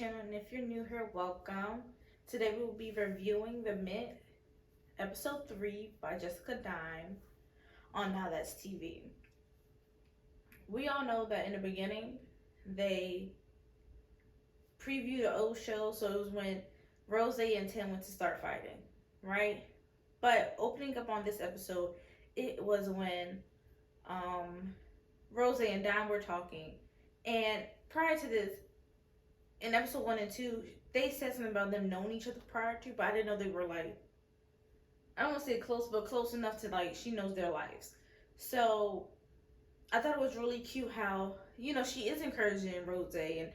channel, and if you're new here, welcome. Today we will be reviewing The Mint, episode 3 by Jessica Dime on Now That's TV. We all know that in the beginning, they previewed the old show, so it was when Rose and Tim went to start fighting, right? But opening up on this episode, it was when Rose and Dime were talking, and prior to this, in episode 1 and 2, they said something about them knowing each other prior to, but I didn't know they were like, I don't want to say close, but close enough to like she knows their lives. So I thought it was really cute how she is encouraging Rose, and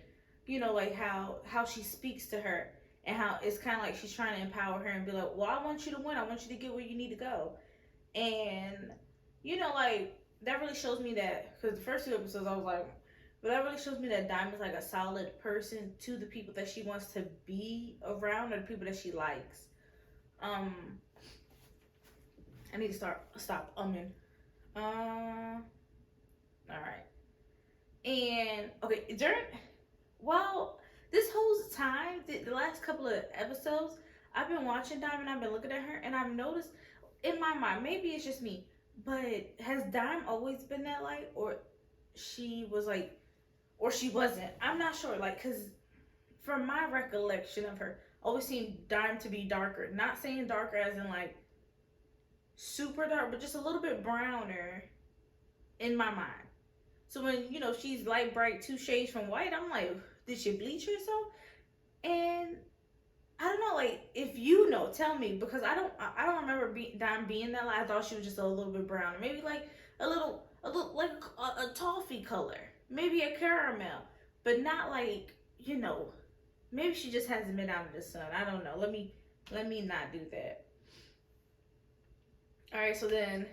like how she speaks to her, and how it's kind of like she's trying to empower her and be like, well, I want you to win. I want you to get where you need to go, and like that really shows me that, because the first 2 episodes I was like, but that really shows me that Diamond's like a solid person to the people that she wants to be around, or the people that she likes. I need to stop umming. All right. And okay, this whole time, the last couple of episodes, I've been watching Diamond. I've been looking at her, and I've noticed in my mind, maybe it's just me, but has Dime always been that light, or she was like, or she wasn't? I'm not sure. Like, cause from my recollection of her, always seemed Dime to be darker. Not saying darker as in like super dark, but just a little bit browner in my mind. So when she's light bright 2 shades from white, I'm like, did she bleach herself? And I don't know, like, if you know, tell me, because I don't remember Dime being that light. I thought she was just a little bit browner, maybe like a little like a toffee color, maybe a caramel, but not like maybe she just hasn't been out in the sun. I don't know. Let me not do that. All right, so then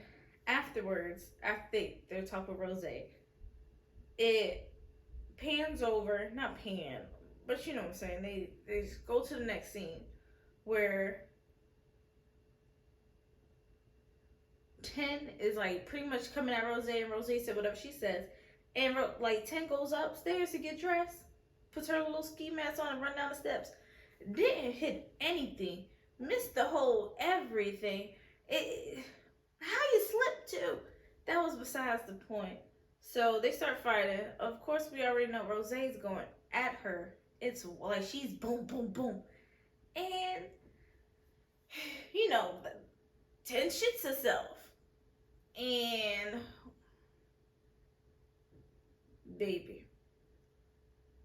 afterwards, after they're talking with Rose, it pans over, not pan, but you know what I'm saying. They go to the next scene where 10 is like pretty much coming at Rose, and Rose said whatever she says, and like 10 goes upstairs to get dressed, puts her little ski mask on and run down the steps. Didn't hit anything, missed the whole everything. How you slipped too? That was besides the point. So they start fighting. Of course, we already know Rose's going at her. It's like she's boom, boom, boom, and 10 shits herself. And baby,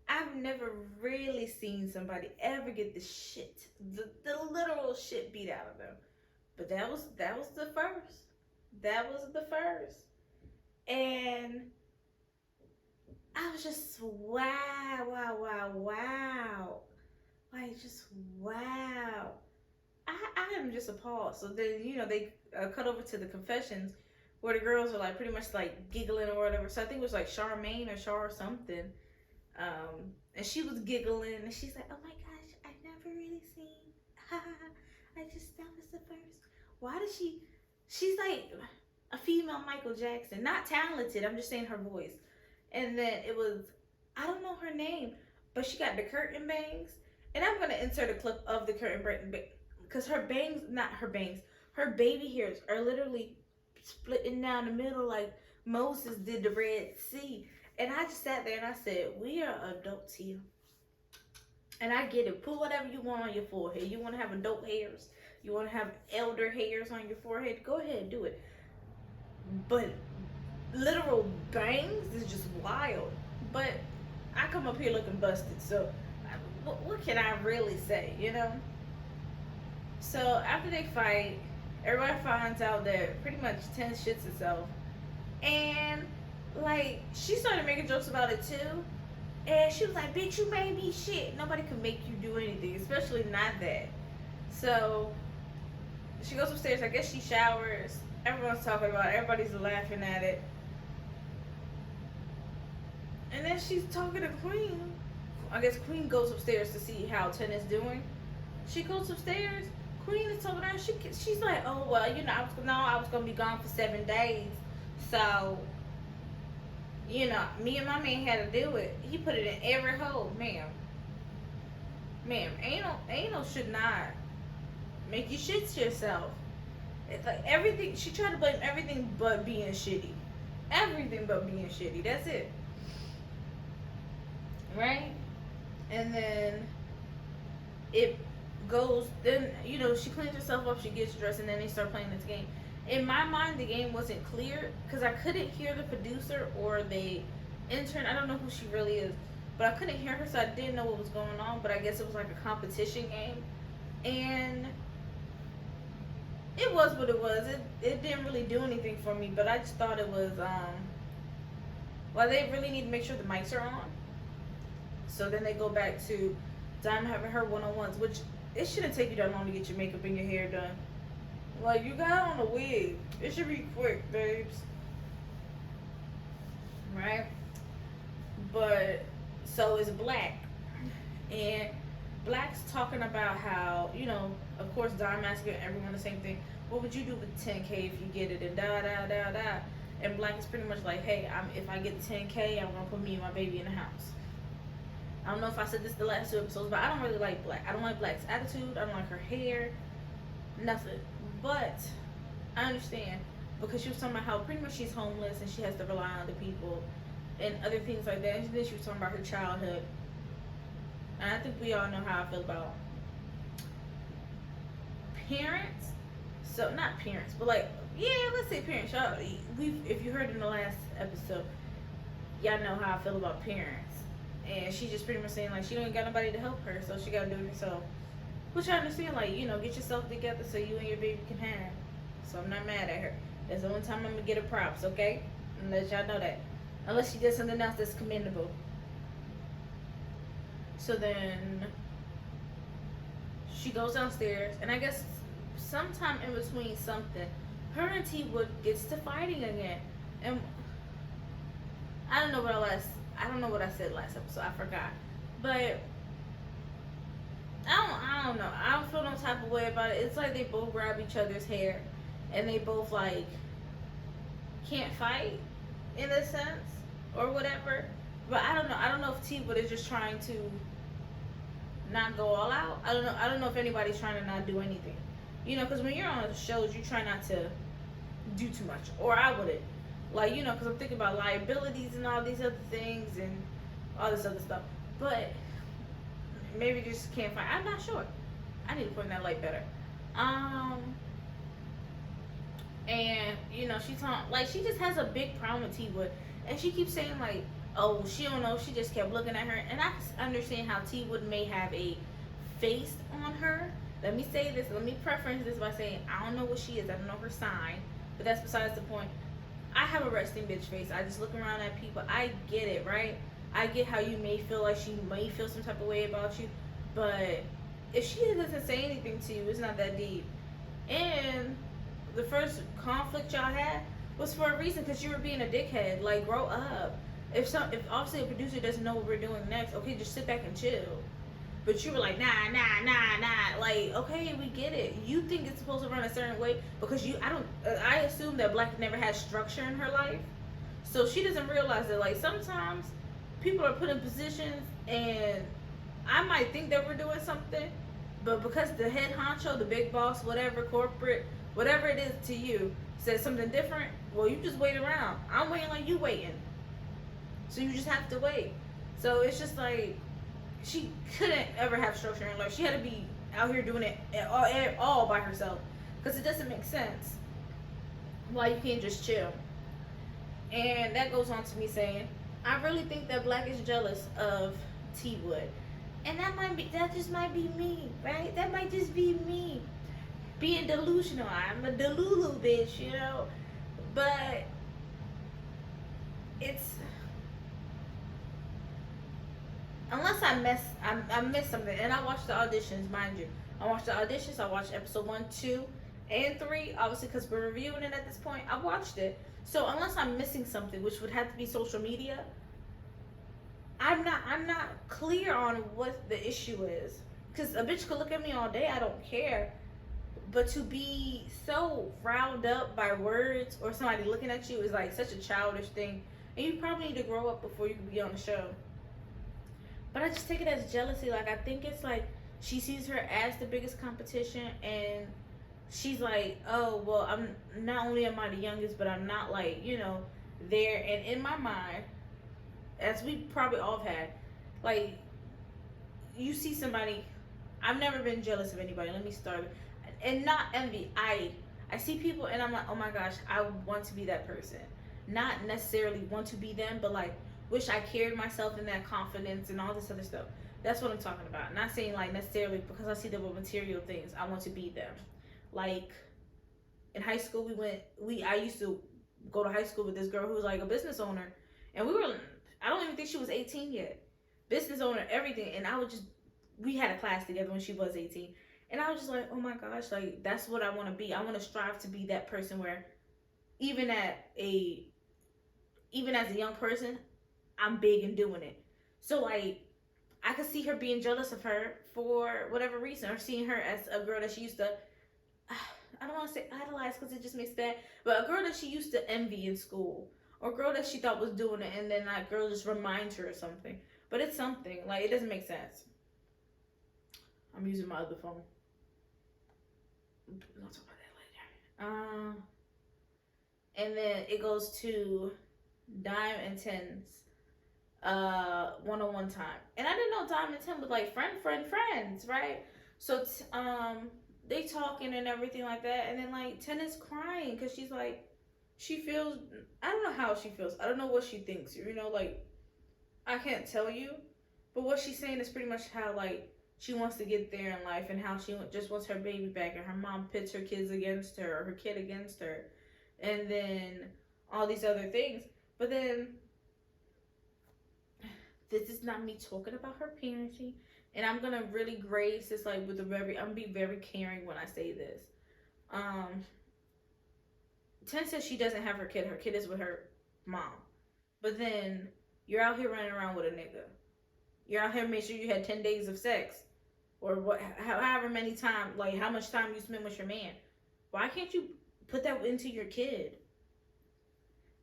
I've never really seen somebody ever get the literal shit beat out of them. But that was the first. That was the first. And I was just wow. Like, just wow. I am just appalled. So then, they cut over to the confessions where the girls are like pretty much like giggling or whatever. So I think it was like Charmaine or Char or something. And she was giggling, and she's like, oh my gosh, I've never really seen. That was the first. Why does she's like a female Michael Jackson. Not talented, I'm just saying her voice. And then it was, I don't know her name, but she got the curtain bangs. And I'm going to insert a clip of the curtain bangs, because her baby hairs are literally splitting down the middle like Moses did the Red Sea. And I just sat there and I said, we are adults here. And I get it. Put whatever you want on your forehead. You want to have adult hairs, you want to have elder hairs on your forehead, go ahead and do it. But literal bangs is just wild. But I come up here looking busted, so what can I really say, So after they fight, everybody finds out that pretty much 10 shits itself. And like, she started making jokes about it too. And she was like, bitch, you made me shit. Nobody can make you do anything, especially not that. So she goes upstairs. I guess she showers. Everyone's talking about it. Everybody's laughing at it. And then she's talking to Queen. I guess Queen goes upstairs to see how 10 is doing. She goes upstairs. Queen is talking to her. She's like, oh, well, I was going to be gone for 7 days. So, me and my man had to do it. He put it in every hole, ma'am. ma'am, anal should not make you shit yourself. It's like everything. She tried to blame everything but being shitty. Everything but being shitty. That's it. Right? And then it goes. Then she cleans herself up. She gets dressed, and then they start playing this game. In my mind, the game wasn't clear because I couldn't hear the producer or the intern. I don't know who she really is, but I couldn't hear her, so I didn't know what was going on. But I guess it was like a competition game, and it was what it was. It didn't really do anything for me, but I just thought it was well, they really need to make sure the mics are on. So then they go back to Diamond having her one-on-ones, which it shouldn't take you that long to get your makeup and your hair done. Like, you got on a wig. It should be quick, babes. Right? But, so is Blaqk. And Blaqk's talking about how, of course, Diamond asking everyone the same thing. What would you do with 10K if you get it? And da. And Blaqk is pretty much like, hey, if I get 10K, I'm going to put me and my baby in the house. I don't know if I said this the last 2 episodes, but I don't really like Blaqk. I don't like Blaqk's attitude. I don't like her hair. Nothing. But I understand because she was talking about how pretty much she's homeless and she has to rely on other people and other things like that. And then she was talking about her childhood. And I think we all know how I feel about parents. So not parents, but like, yeah, let's say parents. Y'all, if you heard in the last episode, y'all know how I feel about parents. And she just pretty much saying like she don't got nobody to help her, so she gotta do it herself. Which I understand, like, get yourself together so you and your baby can have. So I'm not mad at her. That's the only time I'm gonna get her props, okay? And let y'all know that. Unless she did something else that's commendable. So then she goes downstairs, and I guess sometime in between something, her and T Wood gets to fighting again. And I don't know what I said last episode. I forgot. But I don't know. I don't feel no type of way about it. It's like they both grab each other's hair and they both like can't fight in a sense or whatever. But I don't know. I don't know if T Wood is just trying to not go all out. I don't know. I don't know if anybody's trying to not do anything. Because when you're on shows, you try not to do too much. Or I wouldn't. Like, because I'm thinking about liabilities and all these other things and all this other stuff. But maybe just can't find. I'm not sure. I need to put in that light better. And she's talking like she just has a big problem with T Wood, and she keeps saying like, oh, she don't know. She just kept looking at her, and I understand how T Wood may have a face on her. Let me say this. Let me preference this by saying I don't know what she is. I don't know her sign, but that's besides the point. I have a resting bitch face. I just look around at people. I get it, right? I get how you may feel like she may feel some type of way about you, but if she doesn't say anything to you, it's not that deep. And the first conflict y'all had was for a reason, because you were being a dickhead. Like, grow up. If obviously a producer doesn't know what we're doing next, okay, just sit back and chill. But you were like, nah. Like, okay, we get it. You think it's supposed to run a certain way because I assume that Blaqk never had structure in her life. So she doesn't realize that, like, sometimes people are put in positions and I might think that we're doing something, but because the head honcho, the big boss, whatever, corporate, whatever it is to you, says something different, well, you just wait around. I'm waiting like you waiting. So you just have to wait. So it's just like, she couldn't ever have structure in life. She had to be out here doing it all by herself, because it doesn't make sense why you can't just chill. And that goes on to me saying, I really think that Blaqk is jealous of T Wood, and that just might be me, right? That might just be me being delusional. I'm a delulu bitch, but it's, unless I missed something. And I watched the auditions, mind you. I watched the auditions. I watched episode 1, 2, and 3. Obviously, because we're reviewing it at this point. I watched it. So unless I'm missing something, which would have to be social media, I'm not clear on what the issue is. Because a bitch could look at me all day. I don't care. But to be so riled up by words or somebody looking at you is like such a childish thing. And you probably need to grow up before you can be on the show. But I just take it as jealousy. Like, I think it's like she sees her as the biggest competition, and she's like, oh well, I'm not only am I the youngest, but I'm not like, there. And in my mind, as we probably all have had, like, you see somebody. I've never been jealous of anybody. Let me start, and not envy. I see people and I'm like, oh my gosh, I want to be that person. Not necessarily want to be them, but like wish I carried myself in that confidence and all this other stuff. That's what I'm talking about. Not saying like necessarily because I see them with material things. I want to be them. Like in high school, I used to go to high school with this girl who was like a business owner, and I don't even think she was 18 yet. Business owner, everything, and we had a class together when she was 18, and I was just like, oh my gosh, like that's what I want to be. I want to strive to be that person where even at a even as a young person, I'm big in doing it. So like I could see her being jealous of her for whatever reason, or seeing her as a girl that she used to I don't want to say idolize because it just makes bad, but a girl that she used to envy in school, or a girl that she thought was doing it, and then that girl just reminds her of something. But it's something like it doesn't make sense. I'm using my other phone. We'll talk about that later. And then it goes to Dime and Ten's one-on-one time, and I didn't know Dime and Ten was like friends, right? So they talking and everything like that, and then like Ten is crying because she's like she feels, I don't know how she feels, I don't know what she thinks, like I can't tell you, but what she's saying is pretty much how like she wants to get there in life, and how she just wants her baby back, and her mom pits her kids against her, or her kid against her, and then all these other things. But then this is not me talking about her parenting, and I'm gonna really grace this like with I'm gonna be very caring when I say this. Um, Ten says she doesn't have her kid. Her kid is with her mom, but then you're out here running around with a nigga. You're out here make sure you had 10 days of sex, or however many time, like how much time you spend with your man. Why can't you put that into your kid?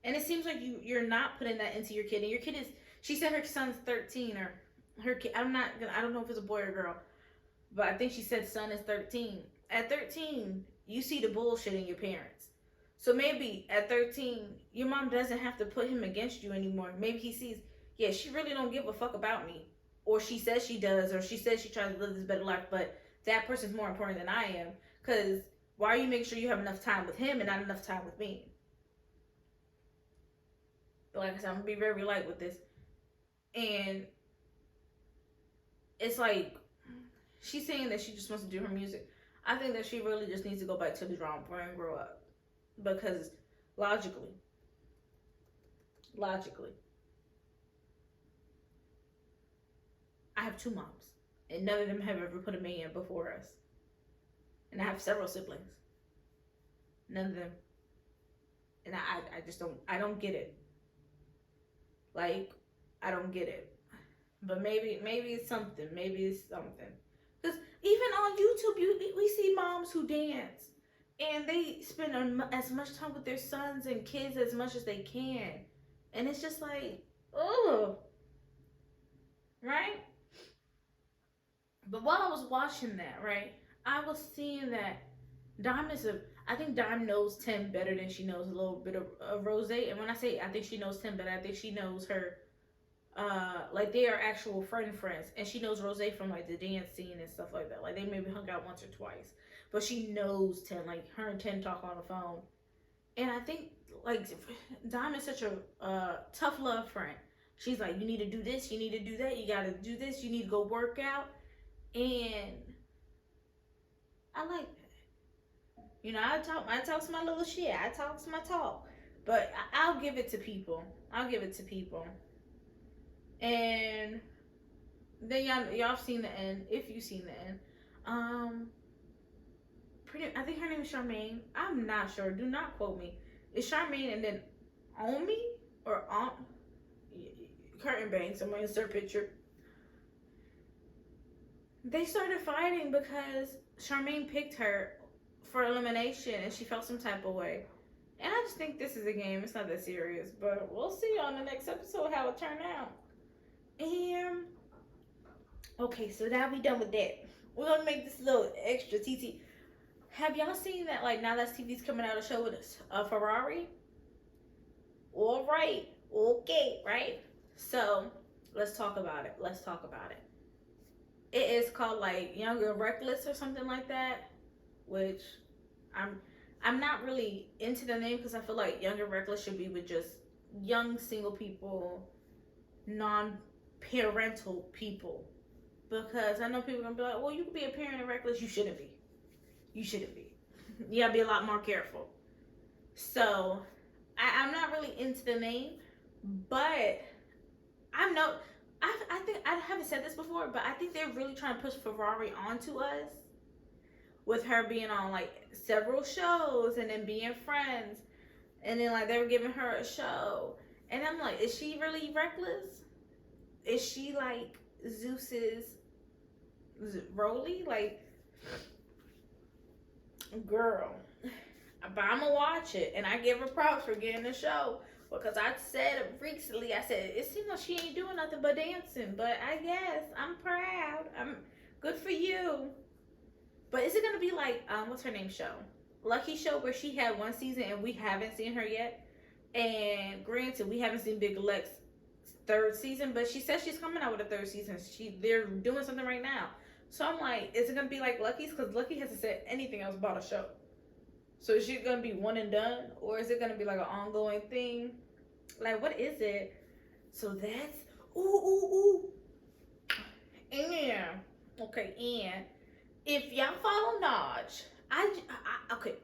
And it seems like you're not putting that into your kid, and your kid is. She said her son's 13, or her kid. I don't know if it's a boy or girl, but I think she said son is 13. At 13, you see the bullshit in your parents. So maybe at 13, your mom doesn't have to put him against you anymore. Maybe he sees, yeah, she really don't give a fuck about me, or she says she does, or she says she tries to live this better life, but that person's more important than I am. Because why are you making sure you have enough time with him and not enough time with me? But like I said, I'm gonna be very light with this. And it's like she's saying that she just wants to do her music. I think that she really just needs to go back to the drawing board and grow up, because logically, I have two moms, and none of them have ever put a man before us. And I have several siblings. None of them. And I just don't get it. Like, I don't get it. But maybe it's something. Because even on YouTube, we see moms who dance, and they spend as much time with their sons and kids as much as they can, and it's just like, oh, right? But while I was watching that, right, I was seeing that I think Dime knows Tim better than she knows a little bit of Rose. And when I say I think she knows Tim better, I think she knows her, like they are actual friends. And she knows Rose from like the dance scene and stuff like that. Like they maybe hung out once or twice. But she knows Tim, like her and Tim talk on the phone. And I think like Dime is such a tough love friend. She's like, you need to do this, you need to do that, you gotta do this, you need to go work out. And I like that. I talk my little shit. I talk my talk. But I'll give it to people. And then y'all have seen the end. If you've seen the end. I think her name is Charmaine. I'm not sure. Do not quote me. It's Charmaine and then Omi or Curtain Banks. I'm gonna insert picture. They started fighting because Charmaine picked her for elimination and she felt some type of way. And I just think this is a game. It's not that serious. But we'll see on the next episode how it turned out. And okay, so now we done with that. We're gonna make this little extra TT. Have y'all seen that? Like now that TV's coming out a show with a Ferrari. All right, okay, right. So let's talk about it. Let's talk about it. It is called like Young and Reckless or something like that, which I'm I'm not really into the name because I feel like Young and Reckless should be with just young single people, non-parental people. Because I know people are gonna be like, well, you could be a parent and reckless. You shouldn't be. You shouldn't be. You gotta be a lot more careful. So I'm not really into the name, but I'm no. I think I haven't said this before, but I think they're really trying to push Ferrari onto us with her being on like several shows and then being friends, and then like they were giving her a show, and I'm like, is she really reckless? Is she like Zeus's Rolly? Like, girl. But I'm gonna watch it, and I give her props for getting the show because I said recently, I said it seems like she ain't doing nothing but dancing. But I guess I'm proud. I'm good for you. But is it gonna be like what's her name show? Lucky Show, where she had one season and we haven't seen her yet. And granted, we haven't seen Big Lex third season, but she says she's coming out with a third season. They're doing something right now. So I'm like, is it gonna be like Lucky's? Because Lucky hasn't said anything else about a show. So is she gonna be one and done, or is it gonna be like an ongoing thing? Like, what is it? So that's ooh. And okay, and if y'all follow Naj, I okay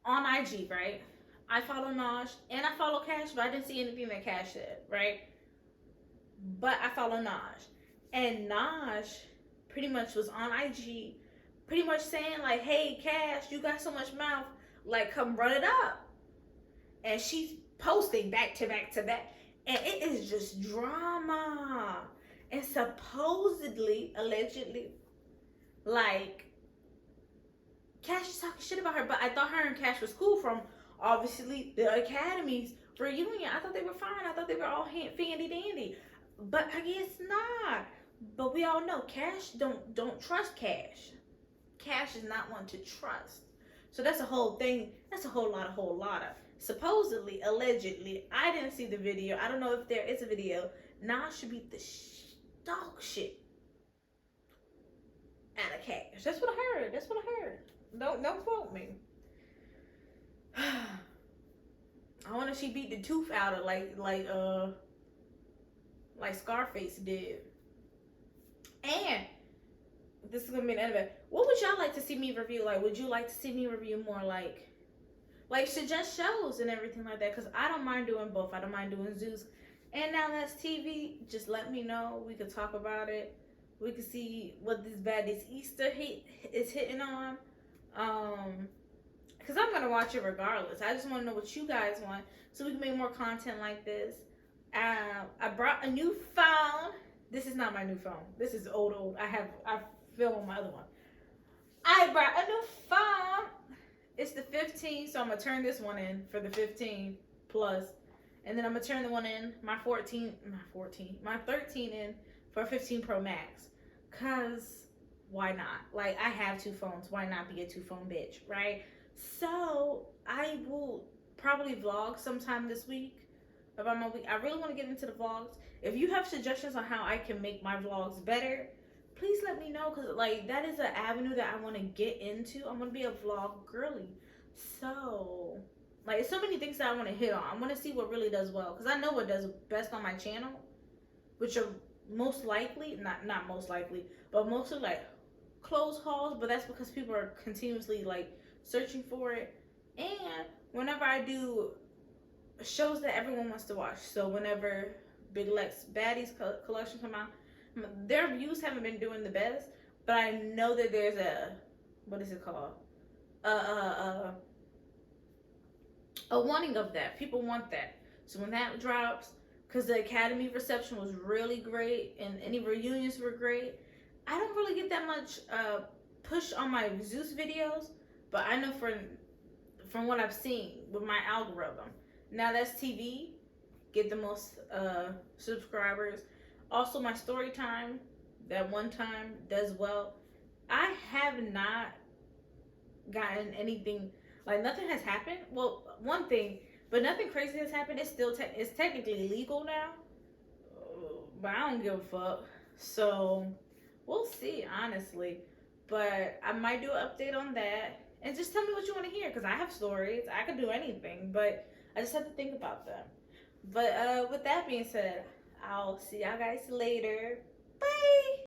on IG, right? I follow Naj and I follow Cash, but I didn't see anything that Cash said, right? But I follow Naj, and Naj pretty much was on IG, pretty much saying like, "Hey, Cash, you got so much mouth, like come run it up." And she's posting back to back to back, and it is just drama. And supposedly, allegedly, like Cash is talking shit about her, but I thought her and Cash was cool from obviously the Academy's reunion. I thought they were fine. I thought they were all fandy dandy, but I guess not. But we all know Cash don't trust Cash. Cash is not one to trust. So that's a whole thing. That's a whole lot of. Supposedly, allegedly, I didn't see the video. I don't know if there is a video. Nas should beat the dog shit out of Cash. That's what I heard. That's what I heard. Don't quote me. I wonder if she beat the tooth out of like Scarface did. And this is gonna be an end of it. What would y'all like to see me review? Like, would you like to see me review more like suggest shows and everything like that? Because I don't mind doing both. I don't mind doing Zeus and Now That's TV. Just let me know. We could talk about it. We could see what this Easter is hitting on. Because I'm gonna watch it regardless. I just want to know what you guys want so we can make more content like this. I brought a new phone. This is not my new phone. This is old. I film on my other one. I brought a new phone. It's the 15, so I'm gonna turn this one in for the 15 plus, and then I'm gonna turn the one in my 13 in for 15 Pro Max. Cause why not? Like, I have two phones. Why not be a two phone bitch, right? So I will probably vlog sometime this week about my week. I really want to get into the vlogs. If you have suggestions on how I can make my vlogs better, please let me know, because like that is an avenue that I want to get into. I'm gonna be a vlog girly, so like so many things that I want to hit on. I want to see what really does well, because I know what does best on my channel, which are most likely not most likely, but mostly like clothes hauls. But that's because people are continuously like searching for it, and whenever I do shows that everyone wants to watch. So whenever Big Lex Baddies collection come out, their views haven't been doing the best, but I know that there's a, what is it called? A wanting of that. People want that. So when that drops, because the Academy reception was really great and any reunions were great, I don't really get that much push on my Zeus videos, but I know from what I've seen with my algorithm, Now That's TV get the most subscribers. Also, my story time that one time does well. I have not gotten anything, like nothing has happened. Well, one thing, but nothing crazy has happened. It's still it's technically legal now, but I don't give a fuck. So we'll see, honestly. But I might do an update on that, and just tell me what you want to hear, because I have stories. I could do anything, but I just have to think about them. But with that being said, I'll see y'all guys later. Bye.